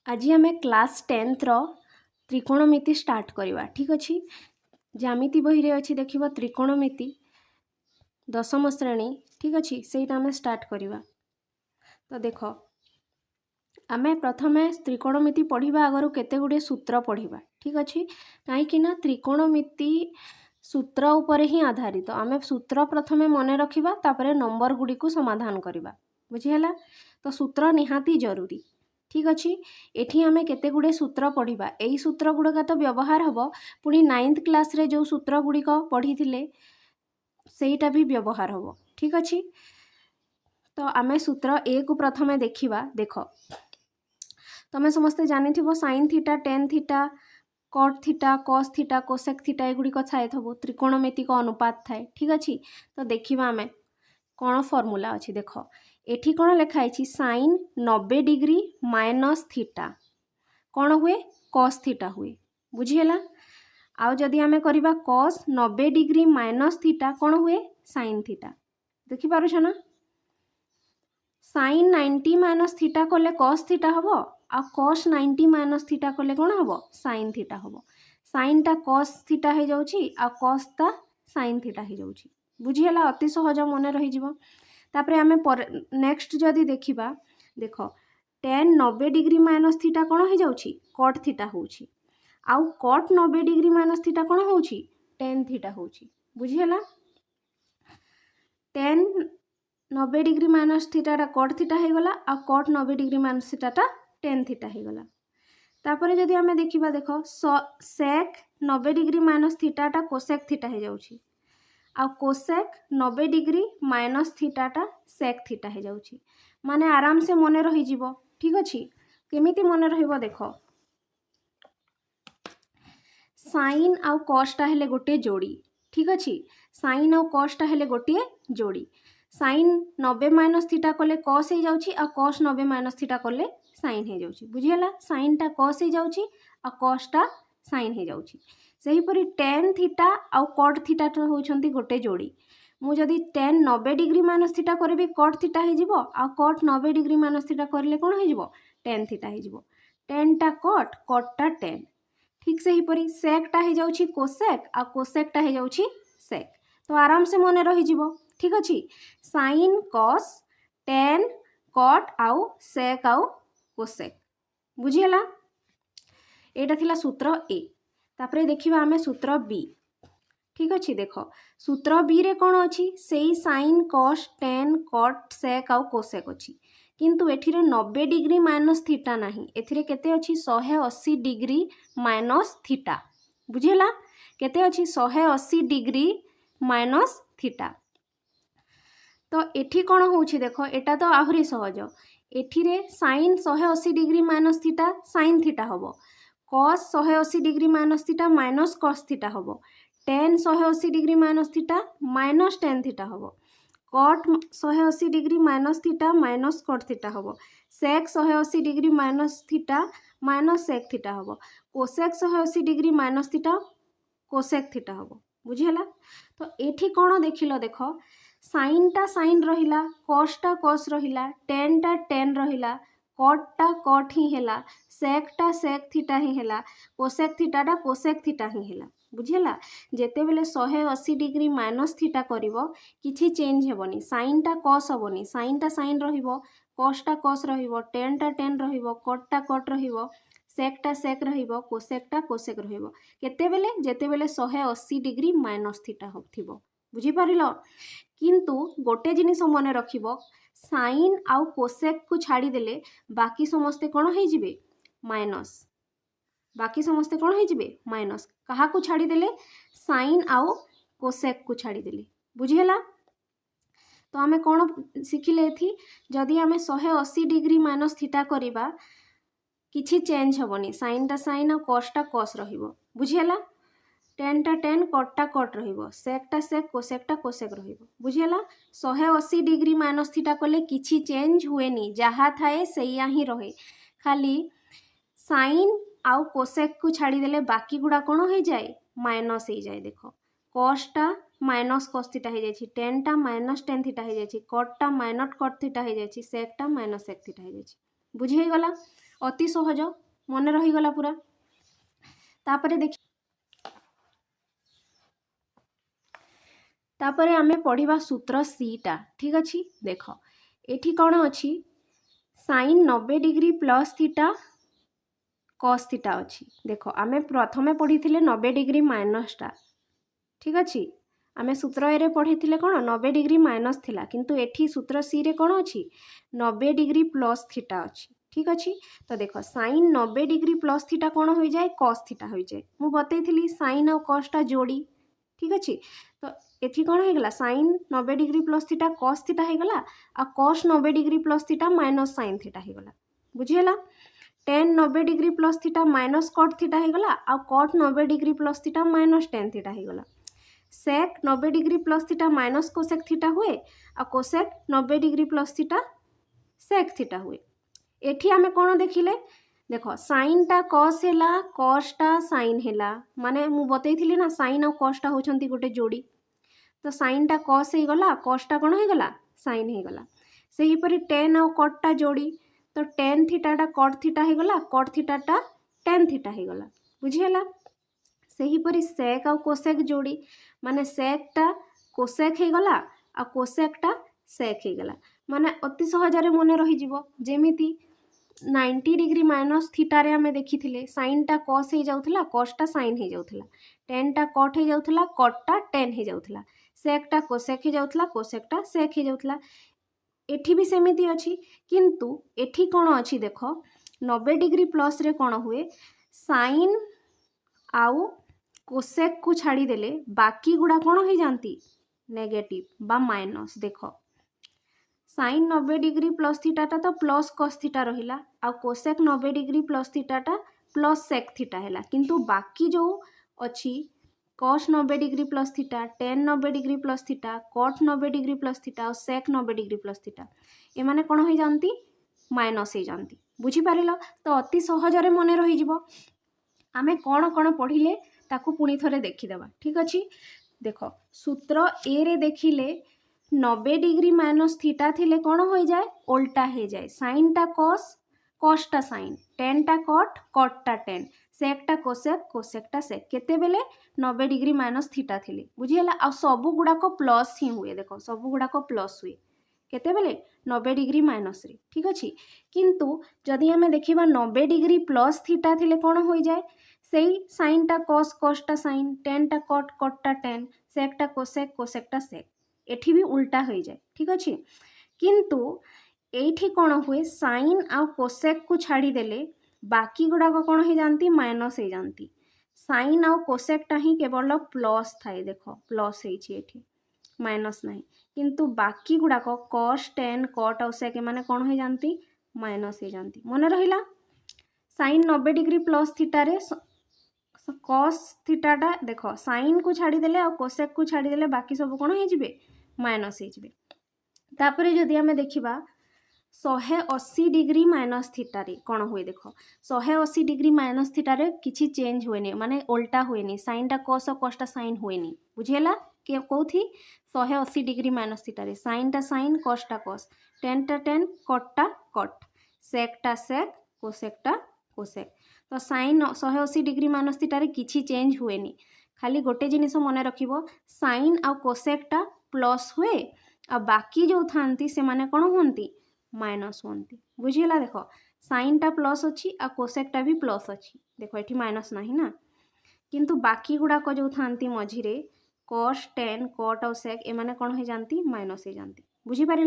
आज आम class 10th त्रिकोणमिति start करवा। ठीक अच्छे ज्यामिति बही अच्छी देखिए त्रिकोणमिति दशम श्रेणी। ठीक अच्छे से आम स्टार्ट करवा। तो देख आम प्रथम त्रिकोणमिति पढ़ा आगर केते गुड़े सूत्र पढ़ा। ठीक अच्छे कहीं त्रिकोणमिति सूत्र उपर ही आधारित। आम सूत्र प्रथम मन रखा तापर नंबर गुड़ी को समाधान करवा। बुझीगला तो सूत्र निहाती जरूरी। ठीक अच्छे एठी आमे केते गुड़े सूत्र पढ़ा। यही सूत्र गुड़ाक तो व्यवहार हम पुणी 9th क्लास रे जो सूत्र गुड़िक पढ़ी सेटा भी व्यवहार हम। ठीक अच्छे तो आमे सूत्र ए को प्रथमे देखा। देख तमें समस्ते जानी sine theta tan theta cot theta cos theta cosec theta एगुड़िक थाए सब त्रिकोणमितिक अनुपात थाए। ठीक अच्छे तो देखा आम कौन फर्मूला अच्छी। देख एठी कौन लिखाई साइन 90 डिग्री माइनस थीटा कौन हुए कस थीटा हुए। बुझीगला आउ जदि आमे करिबा कस 90 डिग्री माइनस थीटा कौन हुए साइन थीटा। देखिपारुछ ना साइन 90 माइनस थीटा कले कस थीटा हम आ कस 90 माइनस थीटा कले कौन हम साइन थीटा हम। साइन टा कस थीटा हो जाउची आ कस टा साइन थीटा हो जाउची। बुझीगला अति सहज मन रही जिवो। तापरे आमे नेक्स्ट जदि देखिबा देख टेन 90 डिग्री माइनस थीटा कौन हो जाउची कट थीटा होउची आउ कट 90 डिग्री माइनस थीटा कौन होउची टेन थीटा होउची। बुझीगला tan 90 degree minus theta cot theta हो गला आ cot 90 degree minus theta tan theta हो गला। तापरे जदि आमे देखिबा देख sec 90 degree minus theta cosec theta हो जाउची आ cosec 90 degree minus theta sec theta हो जाउची। माने आराम से मन रही जीवो। ठीक अच्छे केमिति मन रहिबो देख साइन आउ कॉसटा हेले गोटे जोड़ी। ठीक अच्छे साइन आउ कॉसटा हेले गोटे जोड़ी। साइन 90 माइनस थीटा कले कस हो जाउची आ कस 90 माइनस थीटा कले साइन हो जाउची। बुझीगला साइन टा कस हो जाउची आ कसटा साइन हो जाउची। सेहीपरि टेन थीटा आउ कट थीटा होउछंती गोटे जोड़ी। मु जदि टेन 90 डिग्री माइनस थीटा करी कट थीटा हो आ कट 90 डिग्री माइनस थीटा करले कौन हो टेन थीटा हो। टेन टा कट कटटा टेन। ठीक से हीपरि सेकटा हो जाउची कोसेक आ कोसेकटा हो जाउची सेक। तो आराम से मन रही जिवो। ठीक अच्छे साइन कस टेन कट आउ सेक आउ कोसेक। बुझीगला एटा थिला सूत्र ए। तापरे देखिबा आमे सूत्र बी। ठीक अच्छे देख सूत्र बी रे कौन अच्छी से साइन कस टेन कट सेक आउ कोसेक अच्छी किंतु एथिरे 90 डिग्री माइनस थीटा नहीं। एथिरे केते अच्छी 180 डिग्री माइनस थीटा। बुझीगला केते अच्छी 180 डिग्री माइनस थीटा। तो एठी कौन होउछि देख एटा तो आहुरी सहज। एथिरे sine 180 degree minus theta sine theta हबो cos 180 degree minus theta minus cos theta हबो tan 180 degree minus theta minus tan theta हबो cot 180 degree minus theta minus cot theta हबो sec 180 degree minus theta minus sec theta हबो cosec 180 degree minus theta cosec theta हबो। बुझीगला तो एठी कौन देखिल देख साइन टा साइन रहिला कसटा कस रहिला टेन टा टेन रहिला कटटा कट ही हैला सेकटा सेक थीटा ही हैला कोसेक थीटाटा कोसेक थीटा ही हैला। बुझीगला जेते बेले 180 डिग्री माइनस थीटा करिवो किछि चेंज हेबनी साइनटा कस हेबनी साइनटा साइन रहिबो कसटा कस रहिबो टेनटा टेन रहिबो कटटा कट रहिबो सेकटा सेक रहिबो कोसेकटा कोसेक रहिबो केते बेले जेते बेले 180 डिग्री माइनस थीटा होथिबो। बुझी पारिलो किंतु गोटे जिनिस मन रखिबो साइन आउ कोसेक को छाड़ी देले बाकी समस्ते कौन हो जिवे माइनस। बाकी समस्ते कौन हो जिवे माइनस कहा को छाड़ी देले साइन आउ कोसेक को छाड़ी देले। बुझीगला तो आमे कौन शिखिले थी जदि आमे 180 डिग्री माइनस थीटा करिबा किछि चेंज हेबनी साइनटा साइन आ कसटा कस रहिबो। बुझीगला टेनटा टेन कटटा कट रहिबो सेकटा सेक कोसेकटा कोसेक रहिबो। बुझीगला 180 डिग्री माइनस थीटा कले किछि चेंज हुएनी जहा थाए सैया ही रहे खाली साइन आउ कोसेक को छाड़ी देले बाकी गुड़ा कौन हो जाए माइनस हो जाए। देख कसटा माइनस कस थीटा हो जाए टेनटा माइनस टेन थीटा हो जाए कटटा माइनस कट थीटा हो जाए सेकटा माइनस सेक थीटा हो जाए। बुझीगला अति सहज मन रहीगला पूरा। तापरे देख तापरे आमे पढ़िबा सूत्र सीटा। ठीक अच्छी देख एठी कौन अच्छी sine 90 degree plus theta cos theta अच्छी। देख आमे प्रथमे पढ़ी 90 डिग्री माइनसटा। ठीक अच्छी आमे सूत्र ए पढ़ी कौन 90 डिग्री माइनस थिला किंतु एठी सूत्र सी रे कौन अच्छी 90 डिग्री प्लस थीटा अच्छी। ठीक अच्छी तो देख साइन 90 डिग्री प्लस थीटा कौन हो जाए कॉस थीटा हो जाए। मु बतैली साइन और कॉसटा जोड़ी। ठीक अच्छी तो एठी कौन हो गला sine 90 degree plus theta cos theta हो गला आ cos 90 degree plus theta minus sine theta हो गला। बुझीगला tan 90 degree plus theta minus cot theta हो गला आ cot 90 degree plus theta minus tan theta हो गला। Sec 90 degree plus theta minus cosec theta हुए आ cosec 90 degree plus theta sec theta हुए। एठी आमे कौन देखिले देख साइनटा कॉस हैला कॉसटा साइन हैला माने मु बतैथिली ना साइन और कॉसटा होछंती गोटे जोड़ी तो साइनटा कॉस हो गला कॉसटा कौन हो गला साइन हो गला। सेही परि टेन और कॉटटा जोड़ी तो टेन थीटाटा कॉट थीटा हो गला कॉट थीटाटा टेन थीटा हो गला। बुझीगला सेही परि सेक और कोसेक जोड़ी माने सेकटा कोसेक हो गला आ कोसेकटा सेक हो गला माने अति सहजरे मन रही जिवो। जेमिति 90 डिग्री माइनस थीटा रे आमे देखिथिले साइनटा कॉस हो जाउथला कॉसटा साइन हो जाउथला टेनटा कॉट हो जाउथला कॉटटा टेन हो जाउथला सेकटा कोसेक हो जाउथला कोसेकटा सेक हो जाउथला। एठी भी सेमिति अछि किंतु एठी कौन अछि देख 90 डिग्री प्लस रे कौन हुए साइन आउ कोसेक को छाड़ी देले बाकी गुड़ा कौन हो जाती नेगेटिव बा माइनस। देख साइन 90 डिग्री प्लस थीटाटा तो प्लस कॉस थीटा रहिला आ कोसेक 90 डिग्री प्लस थीटाटा प्लस सेक थीटा हैला किंतु बाकी जो अच्छी cos 90 degree plus theta tan 90 degree plus theta cot 90 degree plus theta और सेक 90 डिग्री प्लस थीटा ए माने कौन हो जाती माइनस हो जाती। बुझीपार तो अति सहजरे मन रही आमे कौन कौन पढ़िले ताकू पुणी थरे देखीदेवा। ठीक अच्छी देख सूत्र ए रे देखिले 90 डिग्री माइनस थीटा थिले कौन हो जाए उल्टा हो जाए साइनटा कॉस कॉसटा साइन टेनटा कॉट कॉटटा टेन सेकटा कोसेक कोसेकटा सेक केते बेले 90 डिग्री माइनस थीटा थिले। बुझीगला आ सब गुड़ाक प्लस ही हुए देख सब गुड़ाक प्लस हुए केते बेले 90 डिग्री माइनस रे। ठीक अच्छी किंतु जदि आमे देखिबा 90 डिग्री प्लस थीटा थिले कौन हो जाए सेई साइनटा कॉस कॉसटा साइन टेनटा कॉट कॉटटा टेन सेकटा कोसेक कोसेकटा सेक एठी भी उल्टा हो जाए। ठीक अच्छी किंतु एठी कौन हुए साइन आ कोसेक को छाड़ी देले बाकी गुड़ाक कौन हो जाती माइनस हो जाती साइन आ कोसेकटा ही केवल प्लस थाए देख प्लस एठी माइनस नहीं किंतु बाकी गुड़ाक कॉस टेन कॉट और सेक माने कौन हो जाती माइनस हो जाती। मन रहिला साइन 90 डिग्री प्लस थीटा रे कॉस थीटाटा देख साइन को छाड़ीदेले और कोसेक को छाड़ीदेले बाकी सब कौन हो माइनस हो। तापरे जदि आमे देखिबा 180 डिग्री माइनस थीटा रे कौन हुए देख 180 डिग्री माइनस थीटा रे किछि चेंज हुए माने उल्टा हुए साइनटा कॉस और कॉसटा साइन हुए। बुझीगला के कौथी 180 डिग्री माइनस थीटा रे साइनटा साइन कॉसटा कॉस टेनटा टेन कॉटटा कॉट सेकटा सेक कोसेकटा कोसेक तो साइन 180 डिग्री माइनस थीटा रे किछि चेंज हुए खाली गोटे जिनिस मन रखिबो साइन आ कोसेकटा प्लस हुए आ बाकी जो थांती से माने कौन होंती माइनस होंती। बुझीगला देख साइनटा प्लस अच्छी आ कोसेकटा भी प्लस अच्छी देख ये माइनस नहीं ना किंतु बाकी गुड़ाक जो थांती मझिरे कॉस टेन कॉट और सेक एमाने कौन हो जाती माइनस हो जाती। बुझीपार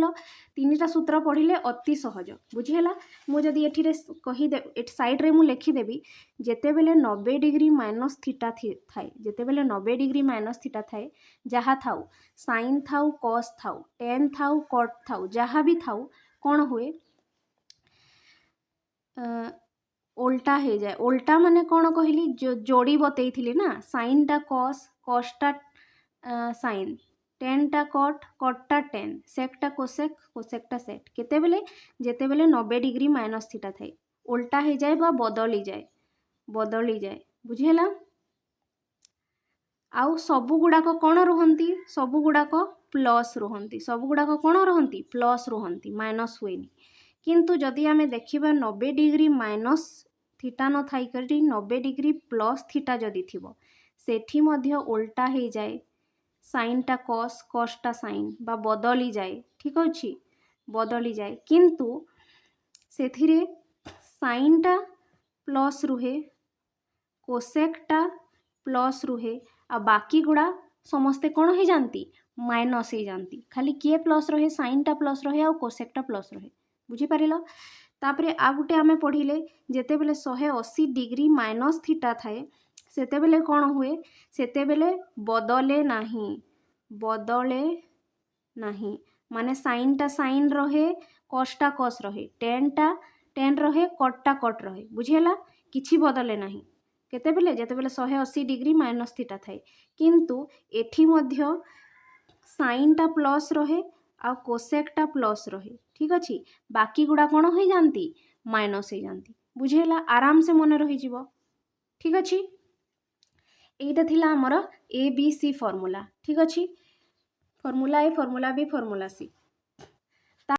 तीनटा सूत्र पढ़िले अति सहज। बुझीगला मुझे एठी कहीदे साइड्रे मु लिखिदेवी जेतेबेले 90 डिग्री माइनस थीटा थाए जेतेबेले 90 डिग्री माइनस थीटा थाए जहाँ थाउ साइन थाउ कॉस थाउ टेन थाउ कॉट थाउ जहाँ भी थाउ कौन हुए उल्टा हो जाए। उल्टा माने कौन कहली जो जोड़ी बतई ना साइनटा कॉस कॉसटा साइन टेनटा कॉट कॉटटा टेन सेकटा कोसेक कोसेकटा सेक केतेबेले जेतेबेले 90 डिग्री माइनस थीटा थाए उल्टा हो जाए बा बदली जाए। बुझीगला आउ सबु गुड़ाक कौन रुहंती सबु गुड़ाक प्लस रुहंती सबु गुड़ाक कौन रुहंती प्लस रुहंती माइनस हुए किंतु जदि आमे देखिबा 90 डिग्री माइनस थीटा न Thai curry 90 degree plus theta जदि थिबो सेठी मध्य उल्टा हो जाए साइनटा कॉस कॉसटा साइन बा बदली जाए ठीक अछि बदली जाए किंतु सेथिरे साइनटा प्लस रुहे कोसेकटा प्लस रुहे आ बाकी गुड़ा समस्ते कौन हो जाती माइनस हो जाती खाली किए प्लस रहे साइनटा प्लस रहे आ कोसेकटा प्लस रहे बुझीपार तापरे आ गुटे आमे पढ़िले जेते बेले 180 डिग्री माइनस थीटा थाए सेते बेले कौन हुए सेते बेले बदले नाही माने साइनटा साइन रहे कॉसटा कॉस रहे टेनटा टेन रहे कटटा कट रहे बुझीला किछि बदले नाही केते बेले जेते बेले 180 डिग्री माइनस थीटा थाए किंतु एठी मध्य साइनटा प्लस रहे आ कोसेकटा प्लस रहे ठीक अछि बाकी गुड़ा कौन हो जाती माइनस हो जाती बुझेला आराम से मन रही जीवो ठीक अछि एटा थिला हमर ABC फॉर्मूला ठीक अछि formula a formula B formula C